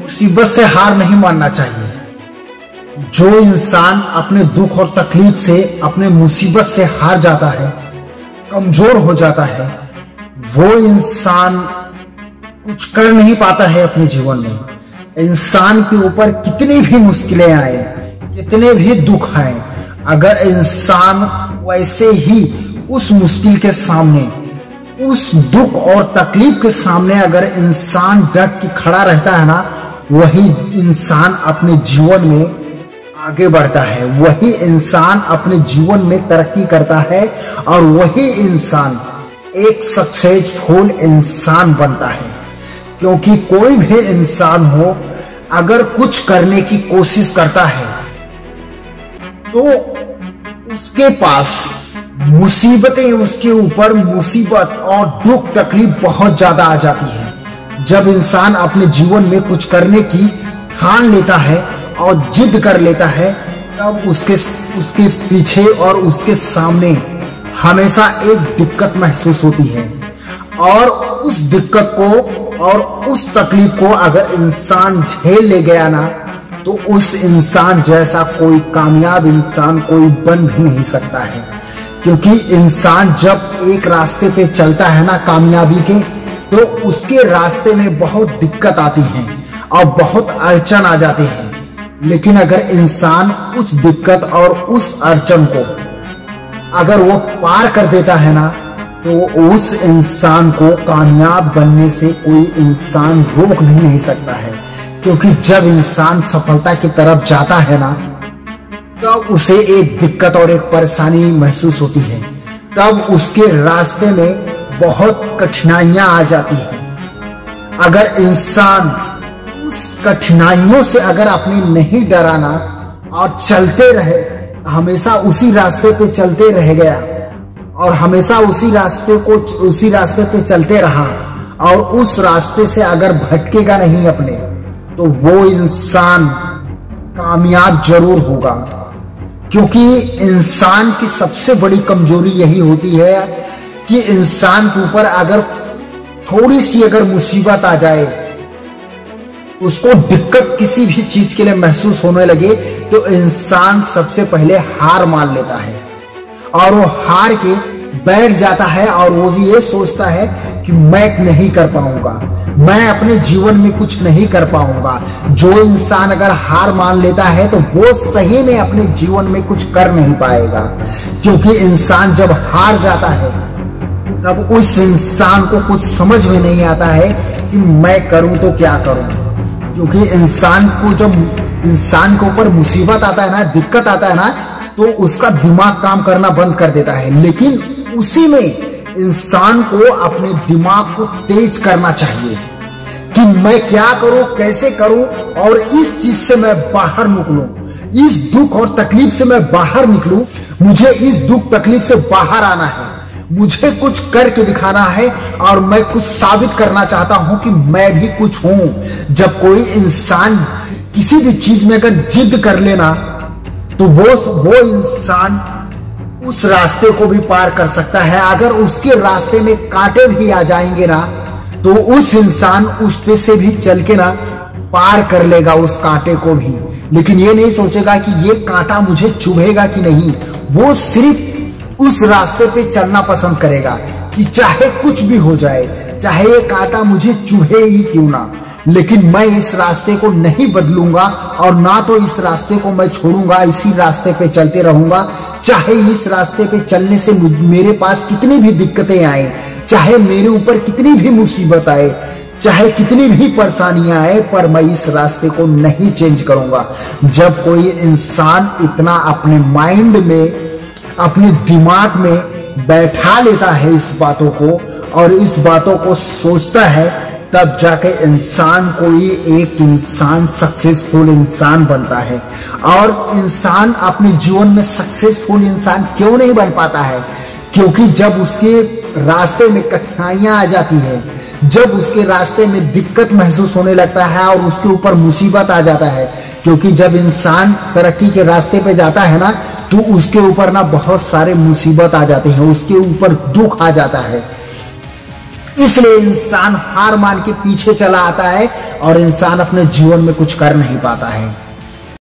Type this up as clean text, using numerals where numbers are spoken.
मुसीबत से हार नहीं मानना चाहिए। जो इंसान अपने दुख और तकलीफ से, अपने मुसीबत से हार जाता है, कमजोर हो जाता है, वो इंसान कुछ कर नहीं पाता है अपने जीवन में। इंसान के ऊपर कितनी भी मुश्किलें आए, कितने भी दुख आए, अगर इंसान वैसे ही उस मुश्किल के सामने, उस दुख और तकलीफ के सामने अगर इंसान डट के खड़ा रहता है ना, वही इंसान अपने जीवन में आगे बढ़ता है, वही इंसान अपने जीवन में तरक्की करता है और वही इंसान एक सक्सेसफुल इंसान बनता है। क्योंकि कोई भी इंसान हो, अगर कुछ करने की कोशिश करता है तो उसके पास मुसीबतें, उसके ऊपर मुसीबत और दुख तकलीफ बहुत ज्यादा आ जाती है। जब इंसान अपने जीवन में कुछ करने की ठान लेता है और जिद कर लेता है, तब उसके पीछे और उसके सामने हमेशा एक दिक्कत महसूस होती है। और उस दिक्कत को और उस तकलीफ को अगर इंसान झेल ले गया ना, तो उस इंसान जैसा कोई कामयाब इंसान कोई बन भी नहीं सकता है। क्योंकि इंसान जब एक रास्ते पे चलता है ना कामयाबी के, तो उसके रास्ते में बहुत दिक्कत आती है और बहुत अड़चन आ जाती है। लेकिन अगर इंसान उस दिक्कत और उस अड़चन को अगर वो पार कर देता है ना, तो उस इंसान को कामयाब बनने से कोई इंसान रोक भी नहीं सकता है। क्योंकि जब इंसान सफलता की तरफ जाता है ना, तब उसे एक दिक्कत और एक परेशानी महसूस होती है, तब उसके रास्ते में बहुत कठिनाइयां आ जाती हैं। अगर इंसान उस कठिनाइयों से अगर अपने नहीं डराना और चलते रहे, हमेशा उसी रास्ते पे चलते रह गया और हमेशा उसी रास्ते पे चलते रहा और उस रास्ते से अगर भटकेगा नहीं अपने, तो वो इंसान कामयाब जरूर होगा। क्योंकि इंसान की सबसे बड़ी कमजोरी यही होती है कि इंसान के ऊपर अगर थोड़ी सी अगर मुसीबत आ जाए, उसको दिक्कत किसी भी चीज के लिए महसूस होने लगे, तो इंसान सबसे पहले हार मान लेता है और वो हार के बैठ जाता है और वो भी ये सोचता है कि मैं नहीं कर पाऊंगा, मैं अपने जीवन में कुछ नहीं कर पाऊंगा। जो इंसान अगर हार मान लेता है, तो वो सही में अपने जीवन में कुछ कर नहीं पाएगा। क्योंकि इंसान जब हार जाता है, तब उस इंसान को कुछ समझ में नहीं आता है कि मैं करूं तो क्या करूं। क्योंकि इंसान को जब इंसान के ऊपर मुसीबत आता है ना, दिक्कत आता है ना, तो उसका दिमाग काम करना बंद कर देता है। लेकिन उसी में इंसान को अपने दिमाग को तेज करना चाहिए कि मैं क्या करूं, कैसे करूं और इस चीज से मैं बाहर निकलूं, इस दुख और तकलीफ से मैं बाहर निकलूं। मुझे इस दुख तकलीफ से बाहर आना है, मुझे कुछ करके दिखाना है और मैं कुछ साबित करना चाहता हूं कि मैं भी कुछ हूं। जब कोई इंसान किसी भी चीज में अगर जिद कर लेना, तो वो इंसान उस रास्ते को भी पार कर सकता है। अगर उसके रास्ते में कांटे भी आ जाएंगे ना, तो उस इंसान उस पे से भी चल के ना पार कर लेगा उस कांटे को भी। लेकिन ये नहीं सोचेगा कि ये कांटा मुझे चुभेगा कि नहीं, वो सिर्फ उस रास्ते पे चलना पसंद करेगा कि चाहे कुछ भी हो जाए, चाहे ये कांटा मुझे चुभे ही क्यों ना, लेकिन मैं इस रास्ते को नहीं बदलूंगा और ना तो इस रास्ते को मैं छोड़ूंगा, इसी रास्ते पे चलते रहूंगा। चाहे इस रास्ते पे चलने से मेरे पास कितनी भी दिक्कतें आए, चाहे मेरे ऊपर कितनी भी मुसीबत आए, चाहे कितनी भी परेशानियां आए, पर मैं इस रास्ते को नहीं चेंज करूंगा। जब कोई इंसान इतना अपने माइंड में, अपने दिमाग में बैठा लेता है इस बातों को और इस बातों को सोचता है, तब जाके इंसान कोई एक इंसान सक्सेसफुल इंसान बनता है। और इंसान अपने जीवन में सक्सेसफुल इंसान क्यों नहीं बन पाता है? क्योंकि जब उसके रास्ते में कठिनाइयां आ जाती है, जब उसके रास्ते में दिक्कत महसूस होने लगता है और उसके ऊपर मुसीबत आ जाता है। क्योंकि जब इंसान तरक्की के रास्ते पे जाता है ना, तो उसके ऊपर ना बहुत सारे मुसीबत आ जाते हैं, उसके ऊपर दुख आ जाता है। इसलिए इंसान हार मान के पीछे चला आता है और इंसान अपने जीवन में कुछ कर नहीं पाता है।